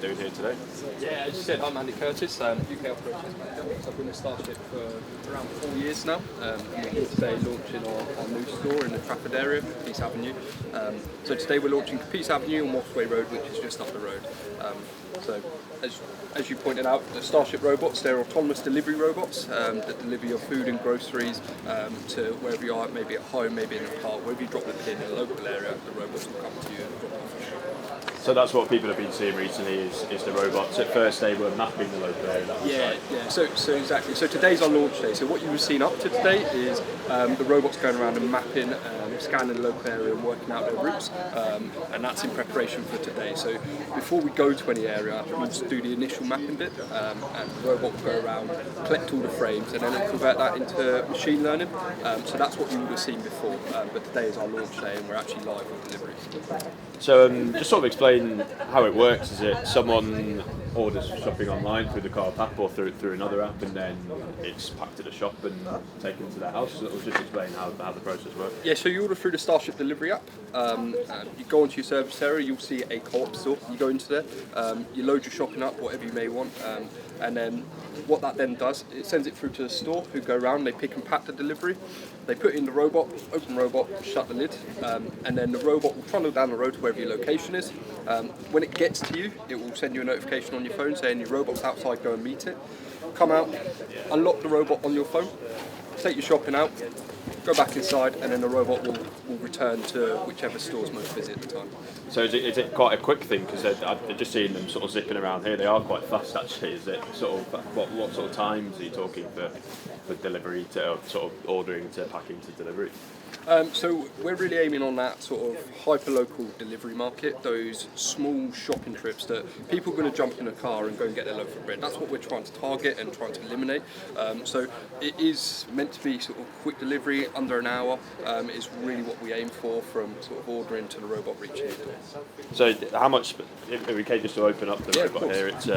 doing here today? Yeah, as you said, I'm Andy Curtis, UK Operations Manager. So I've been at Starship for around 4 years now. We're here today launching our new store in the Trafford area, Peace Avenue. So today we're launching Peace Avenue on Mossway Road, which is just up the road. So as you pointed out, the Starship robots, they're autonomous delivery robots that deliver your food and groceries to wherever you are, maybe at home, maybe in a car, wherever you drop the pin in a local area, the robots will come to you and drop it off. So that's what people have been seeing recently is the robots. At first they were mapping the local area. Yeah. So exactly. So today's our launch day. So what you've seen up to today is the robots going around and mapping, scanning the local area and working out their routes, and that's in preparation for today. So before we go to any area, we'll just do the initial mapping bit, and the robot will go around, collect all the frames, and then it'll convert that into machine learning. So that's what you would have seen before, but today is our launch day, and we're actually live with deliveries. So just sort of explain how it works. Is it someone orders shopping online through the Carl app or through another app, and then it's packed at a shop and taken to their house? Or just explain how the process works. Yeah, so you order through the Starship delivery app. You go onto your service area, you'll see a co-op store. You go into there, you load your shopping up, whatever you may want, and then what that then does, it sends it through to the store, who go around, they pick and pack the delivery, they put it in the robot, open robot, shut the lid, and then the robot will trundle down the road to wherever your location is. When it gets to you, it will send you a notification on your phone saying your robot's outside, go and meet it. Come out, unlock the robot on your phone, take your shopping out, go back inside, and then the robot will return to whichever store's most busy at the time. So is it quite a quick thing? Because I've just seen them sort of zipping around here. They are quite fast actually. Is it sort of what sort of times are you talking for delivery to sort of ordering to packing to delivery? So we're really aiming on that sort of hyper-local delivery market, those small shopping trips that people are going to jump in a car and go and get their loaf of bread. That's what we're trying to target and trying to eliminate. So it is meant to be sort of quick delivery, under an hour, is really what we aim for, from sort of ordering to the robot reaching your door. So how much, if we can just to open up the robot here, it's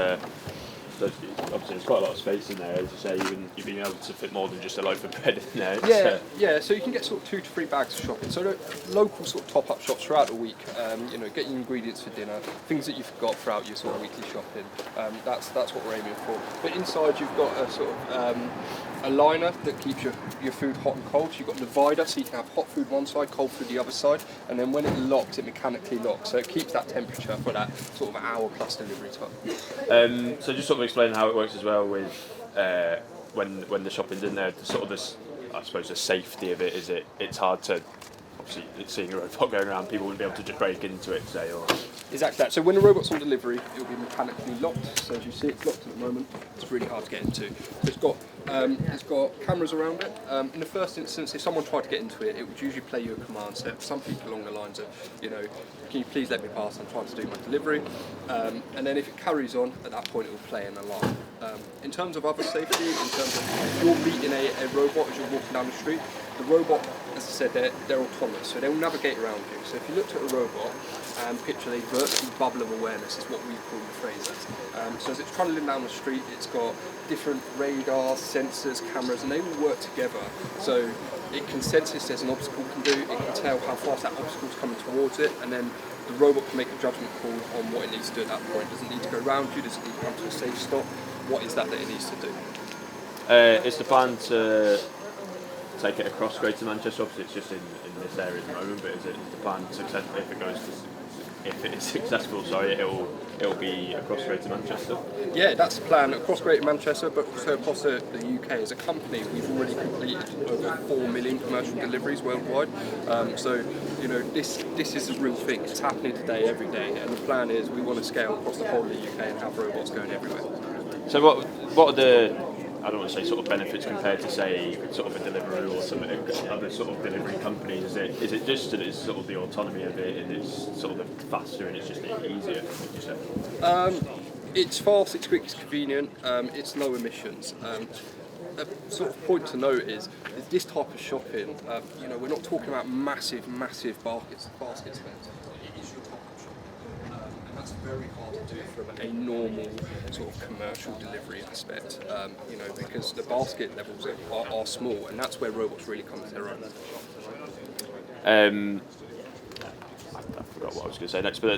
obviously there's quite a lot of space in there, as you say. You've been able to fit more than just a loaf of bread in there. Yeah. So you can get sort of 2 to 3 bags of shopping. So local sort of top-up shops throughout the week. Get your ingredients for dinner, things that you forgot throughout your sort of weekly shopping. That's what we're aiming for. But inside you've got a sort of a liner that keeps your food hot and cold. So you've got a divider, so you can have hot food one side, cold food the other side, and then when it locks, it mechanically locks. So it keeps that temperature for that sort of hour plus delivery time. So just sort of explain how it works as well with when the shopping's in there. Sort of this, I suppose, the safety of it is it's hard to. Obviously, seeing a robot going around, people wouldn't be able to just break into it, say, or... Exactly that. So when the robot's on delivery, it will be mechanically locked. So as you see, it's locked at the moment. It's really hard to get into. It's got cameras around it. In the first instance, if someone tried to get into it, it would usually play you a command set. Something along the lines of, can you please let me pass? I'm trying to do my delivery. And then if it carries on, at that point, it will play an alarm. In terms of other safety, in terms of if you're meeting a robot as you're walking down the street, the robot, as I said, they're autonomous, so they will navigate around you. So if you looked at a robot and picture a vertical bubble of awareness is what we call the phrase as. So as it's trundling down the street, it's got different radars, sensors, cameras, and they all work together. So it can sense if there's an obstacle it can do, it can tell how fast that obstacle's coming towards it, and then the robot can make a judgment call on what it needs to do at that point. Does it need to go around you? Does it need to come to a safe stop? What is that it needs to do? Is the plan to take it across Greater Manchester? Obviously, it's just in this area at the moment, but is the plan successful? If it is successful, it'll be across Greater Manchester. Yeah, that's the plan across Greater Manchester, but also across the UK. As a company, we've already completed over 4 million commercial deliveries worldwide. So this is a real thing. It's happening today, every day, and the plan is we want to scale across the whole of the UK and have robots going everywhere. So what are the, I don't want to say sort of benefits compared to, say, sort of a Deliveroo or some other sort of delivery companies? Is it just that it's sort of the autonomy of it and it's sort of faster and it's just easier, would you say? It's fast, it's quick, it's convenient, it's low emissions. A sort of point to note is this type of shopping, we're not talking about massive baskets spent. It is your top-up shopping, and that's very hard to do from a normal sort of commercial delivery aspect, because the basket levels are small, and that's where robots really come to their own. forgot what I was going to say next, but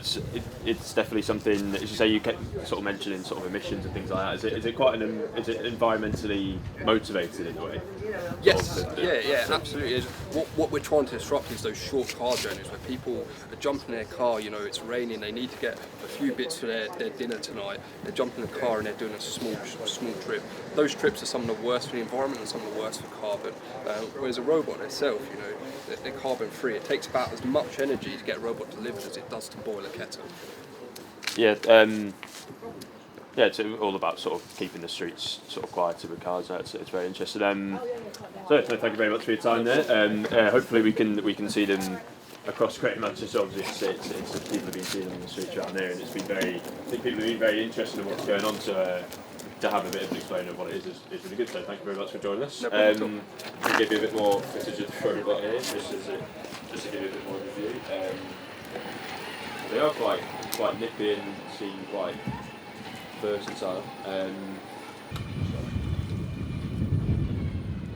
it's definitely something. As you say, you kept sort of mentioning sort of emissions and things like that. Is it quite is it environmentally motivated in a way? Yes, yeah, absolutely. What we're trying to disrupt is those short car journeys where people are jumping in their car, you know, it's raining, they need to get a few bits for their dinner tonight, they're jumping in the car and they're doing a small trip. Those trips are some of the worst for the environment and some of the worst for carbon. Whereas a robot itself, you know, they're carbon free. It takes about as much energy to get a robot delivered as it does to boil a kettle. Yeah, yeah, it's all about sort of keeping the streets sort of quieter with cars. It's very interesting. So thank you very much for your time there. Hopefully we can see them across Greater Manchester. Obviously, it's people have been seeing them in the streets around there, and it's been I think people have been very interested in what's going on. To have a bit of an explainer of what it is really good. So thank you very much for joining us. No problem at all. I'll give you a bit more footage of the robot here, just to give you a bit more review. They are quite nippy and seem quite versatile.